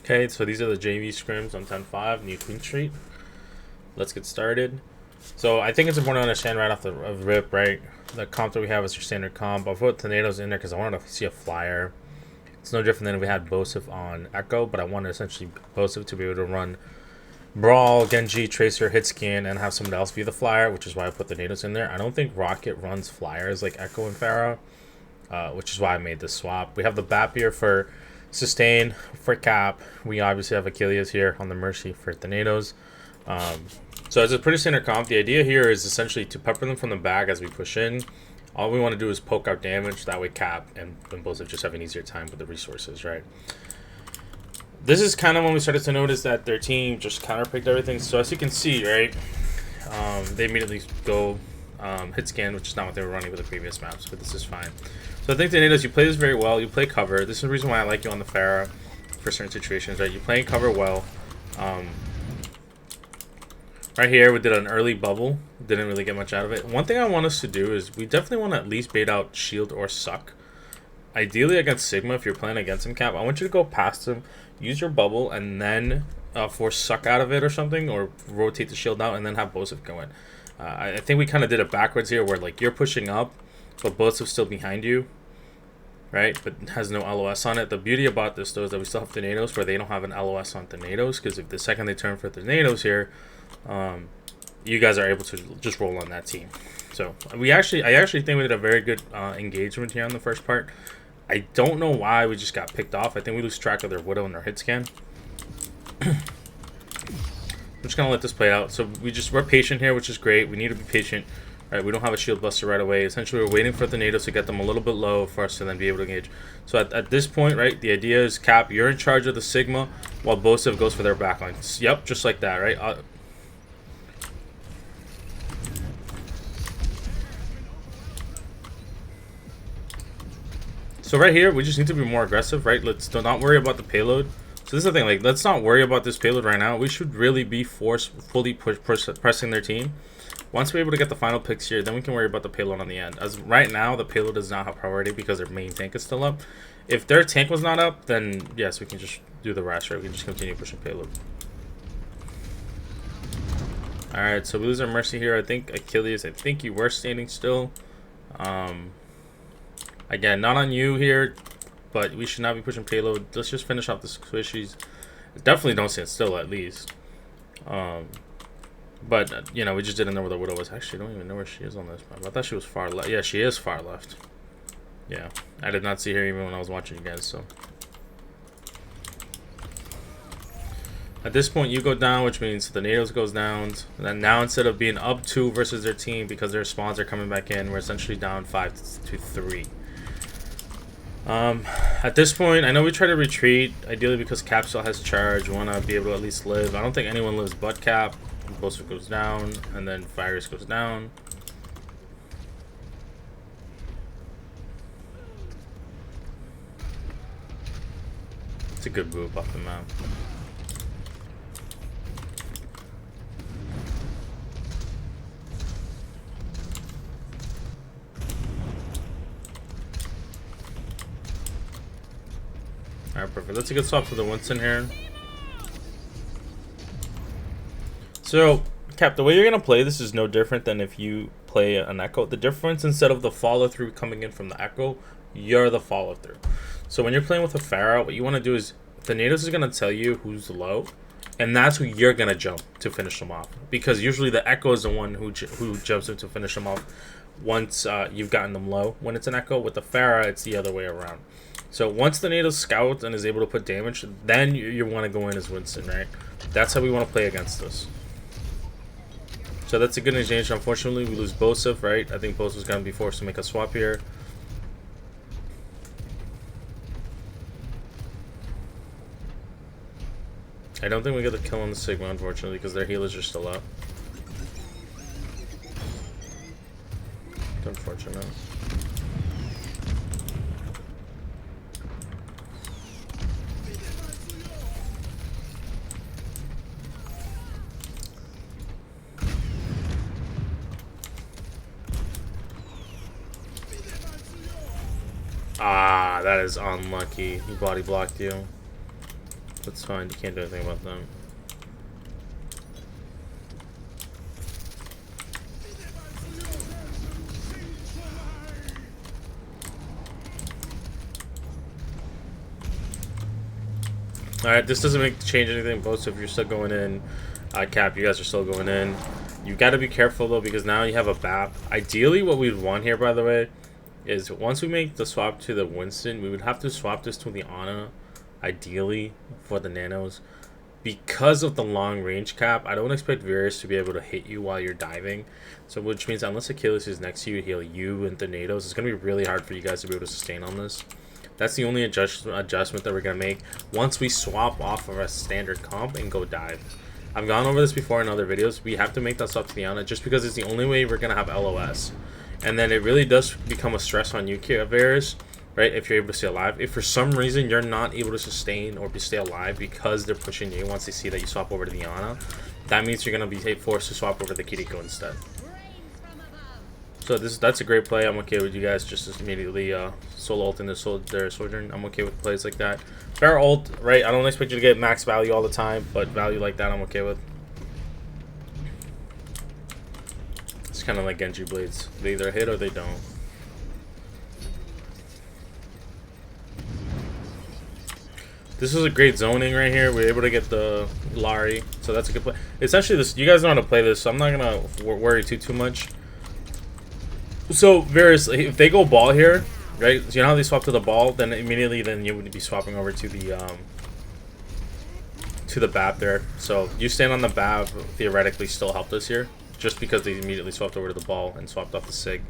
Okay, so these are the JV scrims on 10.5, New Queen Street. Let's get started. So I think it's important to understand right off the rip, right? The comp that we have is your standard comp. I'll put tornadoes in there because I wanted to see a flyer. It's no different than if we had Bosif on Echo, but I wanted essentially Bosif to be able to run Brawl, Genji, Tracer, Hit Scan, and have someone else be the flyer, which is why I put the tornadoes in there. I don't think Rocket runs flyers like Echo and Pharah, which is why I made this swap. We have the Bapier for Sustain, for Cap. We obviously have Achilles here on the Mercy for tornadoes. So it's a pretty standard comp. The idea here is essentially to pepper them from the back as we push in. All we want to do is poke out damage. That way Cap and both just have an easier time with the resources, right? This is kind of when we started to notice that their team just counterpicked everything. So as you can see, right, they immediately go hit scan, which is not what they were running with the previous maps, but this is fine. So I think the tornadoes, you play this very well. You play cover. This is the reason why I like you on the Pharah for certain situations, right? You play cover well. Right here, we did an early bubble. Didn't really get much out of it. One thing I want us to do is we definitely want to at least bait out shield or suck. Ideally against Sigma, if you're playing against him, Cap, I want you to go past him, use your bubble, and then force suck out of it or something, or rotate the shield out, and then have Bosif go in. I think we kind of did it backwards here, where like you're pushing up, but Bosif's still behind you, right? But has no LOS on it. The beauty about this, though, is that we still have tornadoes where they don't have an LOS on tornadoes, because if the second they turn for tornadoes here, you guys are able to just roll on that team. So I actually think we did a very good engagement here on the first part. I don't know why we just got picked off. I think we lose track of their Widow and their hit scan. I'm just gonna let this play out. So we're patient here, which is great. We need to be patient. Right, we don't have a shield buster right away. Essentially, we're waiting for the tornadoes to get them a little bit low for us to then be able to engage. So at this point, right, the idea is Cap, you're in charge of the Sigma, while Bosif goes for their backline. Yep, just like that, right? So right here, we just need to be more aggressive, right? Let's not worry about the payload. So this is the thing, like, let's not worry about this payload right now. We should really be fully pressing their team. Once we're able to get the final picks here, then we can worry about the payload on the end. As right now, the payload does not have priority because their main tank is still up. If their tank was not up, then yes, we can just do the rest, right? We can just continue pushing payload. Alright, so we lose our Mercy here. I think Achilles, I think you were standing still. Again, not on you here, but we should not be pushing payload. Let's just finish off the squishies. Definitely don't stand still, at least. But, you know, we just didn't know where the Widow was. Actually, I don't even know where she is on this map. I thought she was far left. Yeah, she is far left. Yeah, I did not see her even when I was watching you guys, so. At this point, you go down, which means the tornadoes goes down. And then now, instead of being up 2 versus their team, because their spawns are coming back in, we're essentially down 5-3. At this point, I know we try to retreat, ideally because Cap still has charge. We want to be able to at least live. I don't think anyone lives but Cap. Bosif goes down, and then Virus goes down. It's a good move off the map. Alright, perfect. That's a good swap for the Winston here. So, Cap, the way you're going to play this is no different than if you play an Echo. The difference, instead of the follow-through coming in from the Echo, you're the follow-through. So when you're playing with a Pharah, what you want to do is, tornadoes is going to tell you who's low, and that's who you're going to jump to finish them off. Because usually the Echo is the one who jumps in to finish them off once you've gotten them low. When it's an Echo, with the Pharah, it's the other way around. So once the tornado scouts and is able to put damage, then you want to go in as Winston, right? That's how we want to play against this. So that's a good exchange. Unfortunately, we lose Bosif, right? I think Bosif's going to be forced to make a swap here. I don't think we get the kill on the Sigma, unfortunately, because their healers are still up. It's unfortunate. Ah, that is unlucky. He body blocked you. That's fine. You can't do anything about them. Alright, this doesn't change anything. Both if you're still going in. Cap, you guys are still going in. You got to be careful though, because now you have a BAP. Ideally, what we'd want here, by the way, is once we make the swap to the Winston, we would have to swap this to the Ana, ideally, for the nanos. Because of the long range cap, I don't expect Varus to be able to hit you while you're diving. So, which means unless Achilles is next to you, heal you and the nados, it's going to be really hard for you guys to be able to sustain on this. That's the only adjustment that we're going to make once we swap off of a standard comp and go dive. I've gone over this before in other videos. We have to make that swap to the Ana just because it's the only way we're going to have LOS. And then it really does become a stress on you, Varus, right? If you're able to stay alive. If for some reason you're not able to sustain or stay alive because they're pushing you once they see that you swap over to the Ana, that means you're going to be forced to swap over to the Kiriko instead. So that's a great play. I'm okay with you guys just immediately solo ult in their Sojourn. I'm okay with plays like that. Fair ult, right? I don't expect you to get max value all the time, but value like that I'm okay with. It's kind of like Genji Blades. They either hit or they don't. This is a great zoning right here. We're able to get the Lari, so that's a good play. It's actually this. You guys know how to play this, so I'm not gonna worry too much. So Varus, if they go ball here, right? So you know how they swap to the ball, then immediately you would be swapping over to the BAP there. So you stand on the BAP theoretically still helped us here, just because they immediately swapped over to the ball and swapped off the Sig.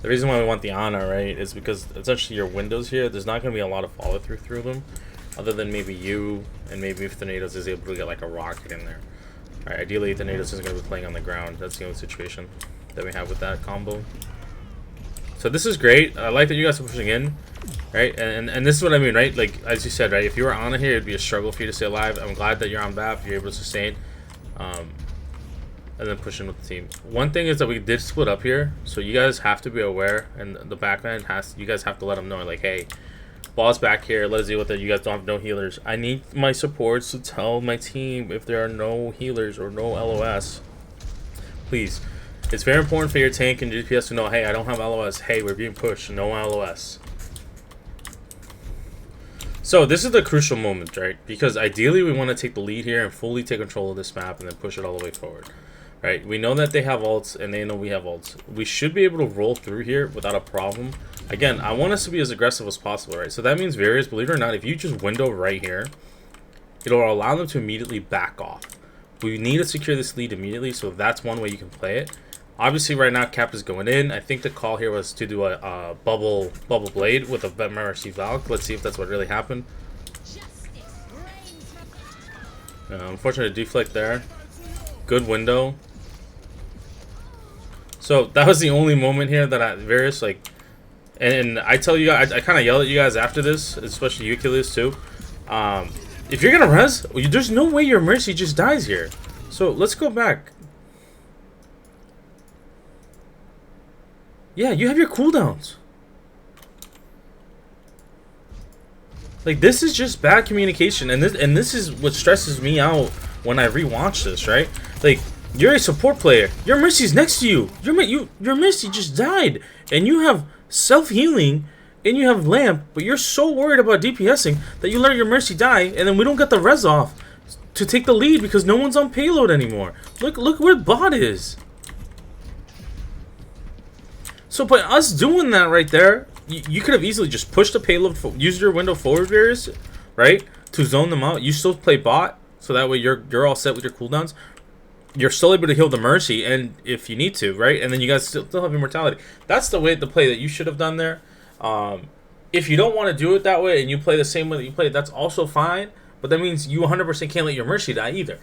The reason why we want the Ana, right, is because essentially your windows here, there's not going to be a lot of follow through them, other than maybe you, and maybe if Thanatos is able to get like a rocket in there. Alright, ideally Thanatos is going to be playing on the ground. That's the only situation that we have with that combo. So this is great. I like that you guys are pushing in, right? And this is what I mean, right? Like, as you said, right, if you were Ana here, it'd be a struggle for you to stay alive. I'm glad that you're on BAP, you're able to sustain. And then push in with the team. One thing is that we did split up here, so you guys have to be aware, and the backline you guys have to let them know, like, hey, ball's back here, let us deal with it. You guys don't have no healers. I need my supports to tell my team if there are no healers or no LOS. Please. It's very important for your tank and DPS to know, hey, I don't have LOS. Hey, we're being pushed. No LOS. So this is the crucial moment, right? Because ideally we want to take the lead here and fully take control of this map and then push it all the way forward. Right, we know that they have ults and they know we have ults. We should be able to roll through here without a problem. Again, I want us to be as aggressive as possible, right? So that means Varus, believe it or not, if you just window right here, it'll allow them to immediately back off. We need to secure this lead immediately, so that's one way you can play it. Obviously, right now, Cap is going in. I think the call here was to do a bubble blade with a Mercy Valk. Let's see if that's what really happened. Unfortunate deflect there. Good window. So that was the only moment here that Varus, like, and I tell you guys, I kind of yelled at you guys after this, especially you, Achilles, too. If you're gonna res, there's no way your Mercy just dies here. So let's go back. Yeah, you have your cooldowns. Like, this is just bad communication, and this is what stresses me out when I rewatch this, right? Like, you're a support player. Your Mercy's next to you. Your Mercy just died, and you have self-healing, and you have Lamp, but you're so worried about DPSing that you let your Mercy die, and then we don't get the res off to take the lead because no one's on payload anymore. Look where bot is. So by us doing that right there, you could have easily just pushed the payload, used your window forward, Varus, right, to zone them out. You still play bot, so that way you're all set with your cooldowns. You're still able to heal the Mercy, and if you need to, right? And then you guys still have immortality. That's the way the play that you should have done there. If you don't want to do it that way and you play the same way that you played, that's also fine. But that means you 100% can't let your Mercy die either,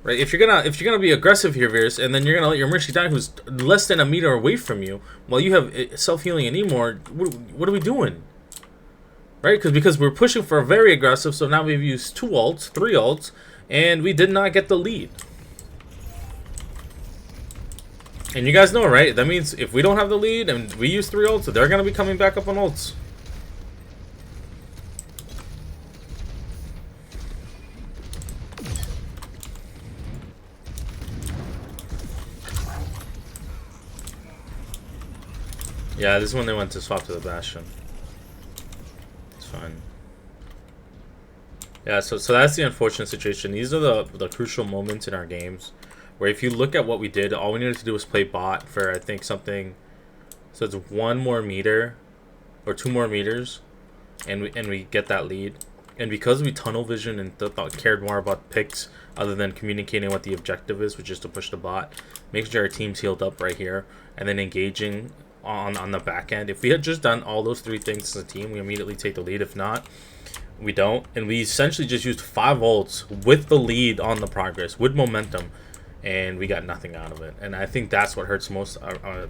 right? If you're gonna be aggressive here, Varus, and then you're gonna let your Mercy die, who's less than a meter away from you, while you have self-healing anymore, what are we doing? Right? Because we're pushing for a very aggressive, so now we've used 2 ults, 3 ults. And we did not get the lead. And you guys know, right? That means if we don't have the lead and we use 3 ults, they're going to be coming back up on ults. Yeah, this is when they went to swap to the Bastion. It's fine. Yeah, so that's the unfortunate situation. These are the crucial moments in our games where if you look at what we did, all we needed to do was play bot for, I think, something. So it's 1 more meter or 2 more meters, and we get that lead. And because we tunnel vision and cared more about picks other than communicating what the objective is, which is to push the bot, making sure our team's healed up right here, and then engaging on the back end. If we had just done all those 3 things as a team, we immediately take the lead. If not, we don't. And we essentially just used 5 ults with the lead on the progress, with momentum, and we got nothing out of it. And I think that's what hurts most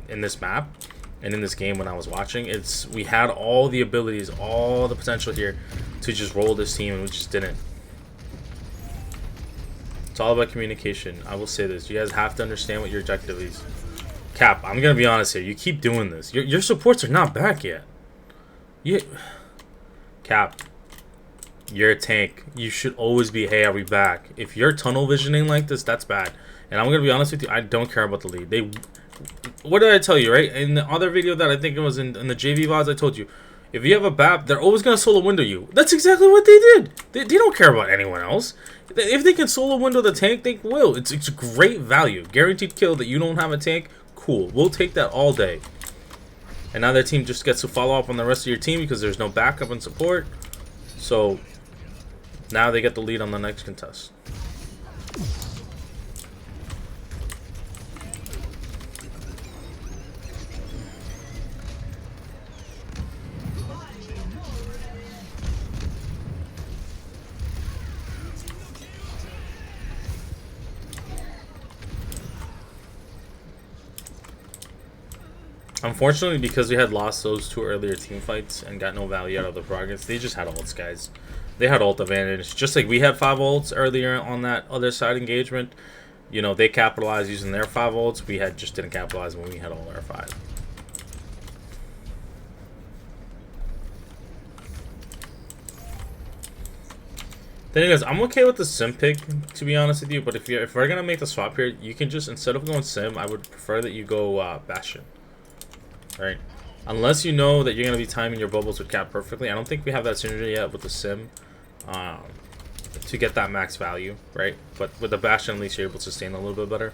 in this map and in this game when I was watching. It's we had all the abilities, all the potential here to just roll this team, and we just didn't. It's all about communication. I will say this. You guys have to understand what your objective is. Cap, I'm going to be honest here. You keep doing this. Your supports are not back yet. Cap, you're a tank. You should always be, hey, are we back? If you're tunnel visioning like this, that's bad. And I'm going to be honest with you, I don't care about the lead. What did I tell you, right? In the other video that I think it was in the JV VODs, I told you, if you have a BAP, they're always going to solo window you. That's exactly what they did. They don't care about anyone else. If they can solo window the tank, they will. It's great value. Guaranteed kill that you don't have a tank. Cool. We'll take that all day. And now their team just gets to follow up on the rest of your team because there's no backup and support. So now they get the lead on the next contest. Unfortunately, because we had lost those 2 earlier team fights and got no value out of the progress, they just had ults, guys. They had ult advantage. Just like we had 5 ults earlier on that other side engagement. You know, they capitalized using their 5 ults. We just didn't capitalize when we had all our 5. Then guys, I'm okay with the sim pick, to be honest with you. But if we're gonna make the swap here, you can just, instead of going sim, I would prefer that you go Bastion. Right, unless you know that you're going to be timing your bubbles with Cap perfectly. I don't think we have that synergy yet with the sim to get that max value, right? But with the Bastion, at least you're able to sustain a little bit better.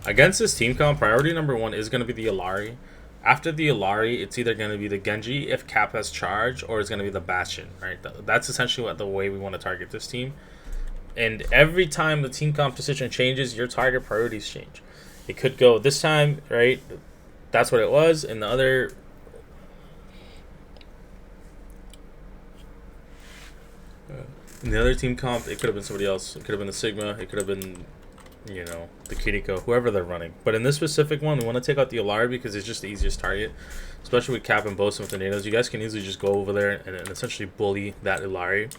Against this team comp, priority number 1 is going to be the Illari. After the Illari, it's either going to be the Genji if Cap has charge, or it's going to be the Bastion, right? That's essentially the way we want to target this team. And every time the team composition changes, your target priorities change. It could go this time, right? That's what it was. And the other... In the other team comp, it could have been somebody else. It could have been the Sigma. It could have been... you know, the Kiriko, whoever they're running. But in this specific one, we want to take out the Illari because it's just the easiest target, especially with Cap and Bosa with the natives. You guys can easily just go over there and essentially bully that Illari.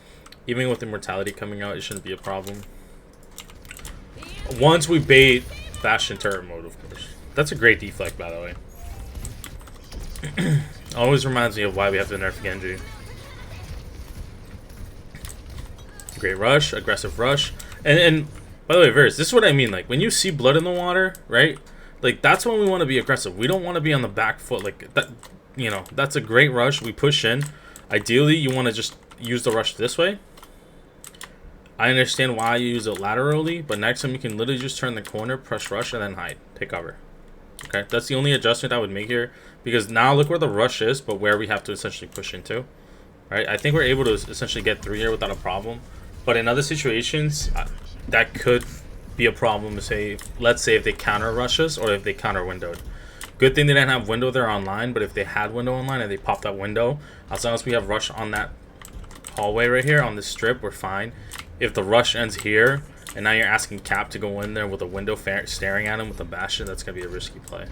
Even with Immortality coming out, it shouldn't be a problem. Once we bait Bastion turret mode, of course. That's a great deflect, by the way. Always reminds me of why we have to nerf Genji. Great rush, aggressive rush. And by the way, Verse, this is what I mean. Like, when you see blood in the water, right? Like, that's when we want to be aggressive. We don't want to be on the back foot. Like, that, you know, that's a great rush. We push in. Ideally, you want to just use the rush this way. I understand why you use it laterally, but next time you can literally just turn the corner, press rush, and then hide. Take cover. Okay? That's the only adjustment I would make here. Because now look where the rush is, but where we have to essentially push into. Right? I think we're able to essentially get through here without a problem. But in other situations... that could be a problem. Say, let's say if they counter rushes or if they counter windowed. Good thing they didn't have window there online, but if they had window online and they popped that window, as long as we have rush on that hallway right here on this strip, we're fine. If the rush ends here and now you're asking Cap to go in there with a window staring at him with a Bastion, that's gonna be a risky play.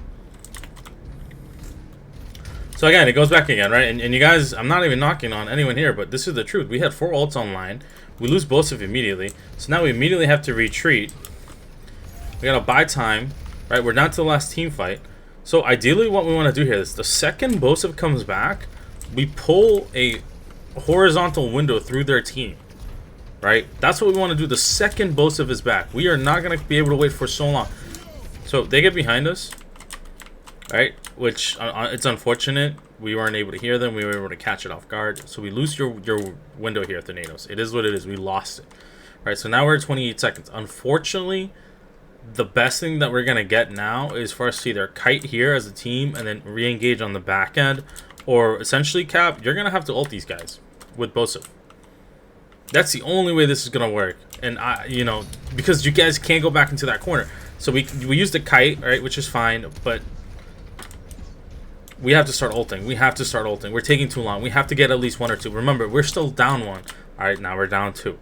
So again, it goes back again, right? And you guys, I'm not even knocking on anyone here, but this is the truth. We had 4 ults online. We lose Bosif immediately. So now we immediately have to retreat. We gotta buy time, right? We're down to the last team fight. So ideally what we want to do here is the second Bosif comes back, we pull a horizontal window through their team, right? That's what we want to do the second Bosif is back. We are not going to be able to wait for so long. So they get behind us, right? Which it's unfortunate. We weren't able to hear them. We were able to catch it off guard. So we lose your window here at the Natos. It is what it is. We lost it, right? So now we're at 28 seconds. Unfortunately, the best thing that we're going to get now is for us to either kite here as a team and then re-engage on the back end, or essentially, Cap, you're going to have to ult these guys with Bosif. That's the only way this is going to work. And, you know, because you guys can't go back into that corner. So we use the kite, right, which is fine, but we have to start ulting. We have to start ulting. We're taking too long. We have to get at least 1 or 2. Remember, we're still down 1. All right, now we're down 2.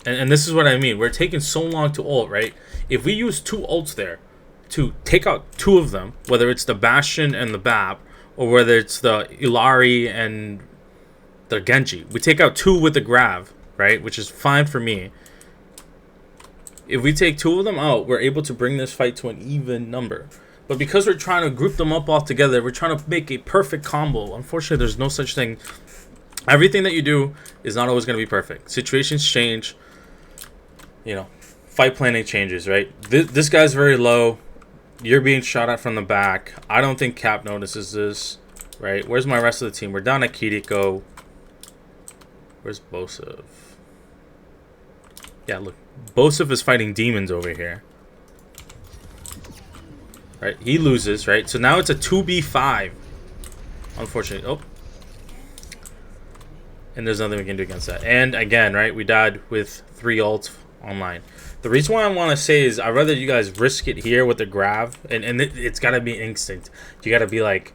And this is what I mean. We're taking so long to ult, right? If we use 2 ults there to take out 2 of them, whether it's the Bastion and the Bab, or whether it's the Illari and the Genji, we take out 2 with the Grav, right? Which is fine for me. If we take 2 of them out, we're able to bring this fight to an even number. But because we're trying to group them up all together, we're trying to make a perfect combo. Unfortunately, there's no such thing. Everything that you do is not always going to be perfect. Situations change. You know, fight planning changes, right? This guy's very low. You're being shot at from the back. I don't think Cap notices this, right? Where's my rest of the team? We're down at Kiriko. Where's Bosif? Yeah, look. Bosif is fighting demons over here. Right? He loses, right? So now it's a 2v5. Unfortunately. Oh. And there's nothing we can do against that. And again, right? We died with 3 ults online. The reason why I want to say is I'd rather you guys risk it here with the Grav. And it's got to be instinct. You got to be like,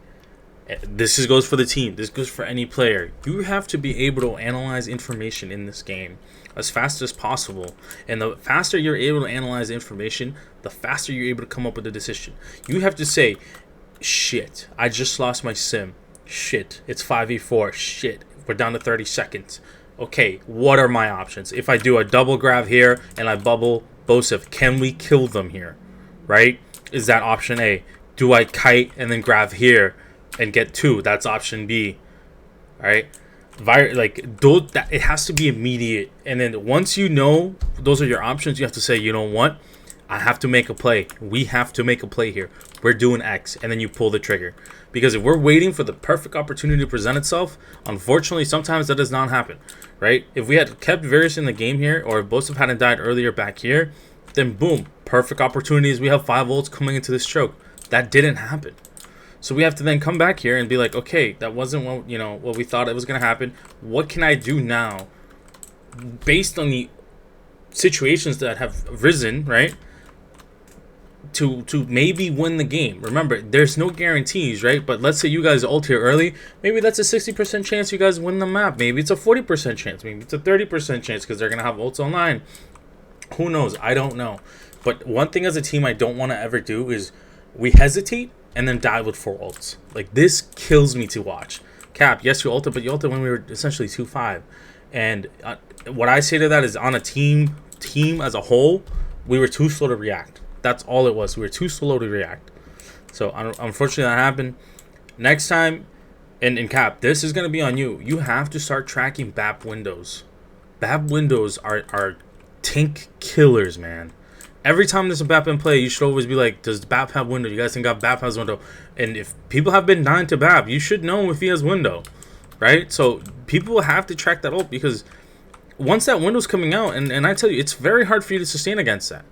this goes for the team. This goes for any player. You have to be able to analyze information in this game as fast as possible. And the faster you're able to analyze information, the faster you're able to come up with a decision. You have to say, shit, I just lost my sim. Shit, it's 5v4. Shit, we're down to 30 seconds. Okay, what are my options? If I do a double Grav here and I bubble Bosif, can we kill them here? Right? Is that option A? Do I kite and then Grav here and get 2? That's option B. Alright? It has to be immediate. And then once you know those are your options, you have to say, you know what? I have to make a play. We have to make a play here. We're doing X. And then you pull the trigger. Because if we're waiting for the perfect opportunity to present itself, unfortunately, sometimes that does not happen. Right? If we had kept Varus in the game here, or if Bosif hadn't died earlier back here, then boom, perfect opportunities. We have 5 ults coming into this choke. That didn't happen. So we have to then come back here and be like, okay, that wasn't what we thought it was going to happen. What can I do now based on the situations that have risen, right? To maybe win the game. Remember, there's no guarantees, right? But let's say you guys ult here early. Maybe that's a 60% chance you guys win the map. Maybe it's a 40% chance. Maybe it's a 30% chance because they're going to have ults online. Who knows? I don't know. But one thing as a team I don't want to ever do is we hesitate and then die with 4 ults. Like, this kills me to watch. Cap, yes, you ulted, but you ulted when we were essentially 2-5. And what I say to that is on a team as a whole, we were too slow to react. That's all it was. We were too slow to react. So, unfortunately, that happened. Next time, and Cap, this is going to be on you. You have to start tracking BAP windows. BAP windows are tank killers, man. Every time there's a BAP in play, you should always be like, does BAP have window? You guys think BAP has window? And if people have been dying to BAP, you should know if he has window, right? So people have to track that up because once that window's coming out, and I tell you, it's very hard for you to sustain against that.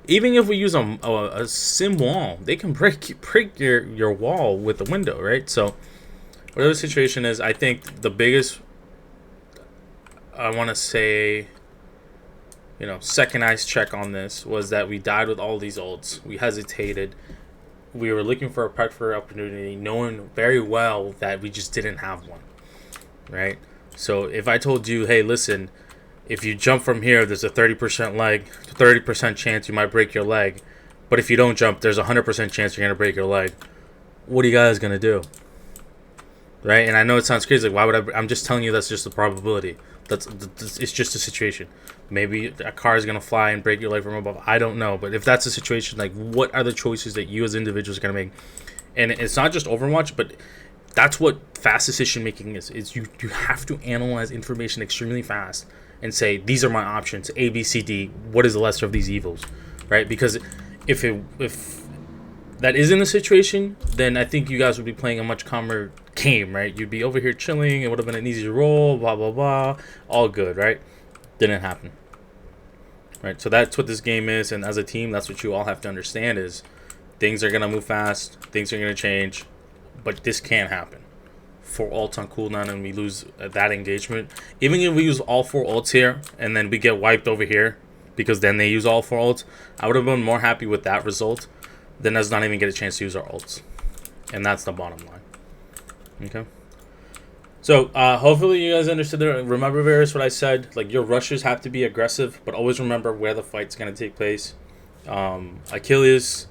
Even if we use a sim wall, they can break your wall with the window, right? So whatever the situation is, I think the biggest, I want to say, second ice check on this was that we died with all these ults. We hesitated. We were looking for a perfect opportunity, knowing very well that we just didn't have one, right? So if I told you, hey, listen, if you jump from here, there's a 30% chance you might break your leg. But if you don't jump, there's a 100% chance you're going to break your leg. What are you guys going to do? right? And I know it sounds crazy. Like, why would I'm just telling you that's just a probability. It's just a situation. Maybe a car is gonna fly and break your leg from above. I don't know, but if that's the situation, like, what are the choices that you as individuals are gonna make? And it's not just Overwatch, but that's what fast decision making is. Is you have to analyze information extremely fast and say, these are my options, A, B, C, D. What is the lesser of these evils, right? Because if that isn't the situation, then I think you guys would be playing a much calmer game, right? You'd be over here chilling. It would have been an easy roll, blah, blah, blah. All good, right? Didn't happen. Right? So that's what this game is. And as a team, that's what you all have to understand is things are going to move fast. Things are going to change. But this can't happen. 4 ults on cooldown and we lose that engagement. Even if we use all 4 ults here and then we get wiped over here because then they use all 4 ults, I would have been more happy with that result than us not even get a chance to use our ults. And that's the bottom line. Okay. So hopefully you guys understood. Remember, Varys, what I said. Like, your rushes have to be aggressive, but always remember where the fight's gonna take place. Achilles,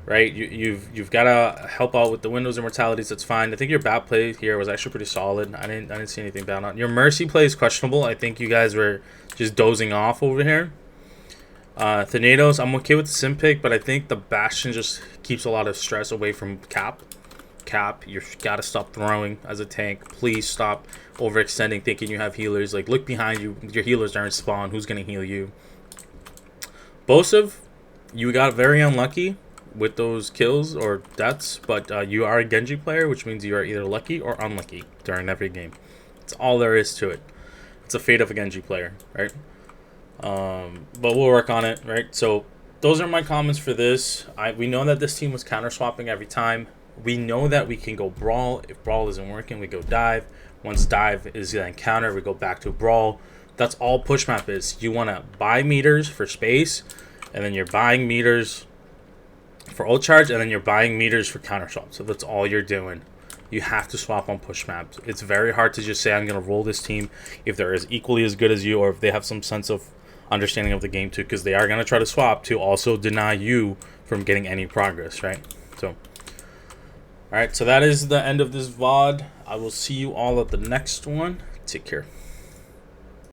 right? You've gotta help out with the Windows immortalities. That's fine. I think your bat play here was actually pretty solid. I didn't see anything bad on your mercy play is questionable. I think you guys were just dozing off over here. Thanatos, I'm okay with the sim pick, but I think the Bastion just keeps a lot of stress away from Cap. You gotta stop throwing as a tank. Please stop overextending, thinking you have healers. Like, look behind you. Your healers aren't spawn. Who's gonna heal you? Bosiv, you got very unlucky with those kills or deaths, but you are a Genji player, which means you are either lucky or unlucky during every game. That's all there is to it. It's a fate of a Genji player, right? But we'll work on it, right? So those are my comments for this. We know that this team was counter swapping every time. We know that we can go brawl. If brawl isn't working, we go dive. Once dive is then counter, we go back to brawl. That's all push map is. You want to buy meters for space, and then you're buying meters for ult charge, and then you're buying meters for counter swap. So that's all you're doing. You have to swap on push maps. It's very hard to just say I'm going to roll this team if they're as equally as good as you, or if they have some sense of understanding of the game too, because they are going to try to swap to also deny you from getting any progress, right? So alright, so that is the end of this VOD. I will see you all at the next one. Take care.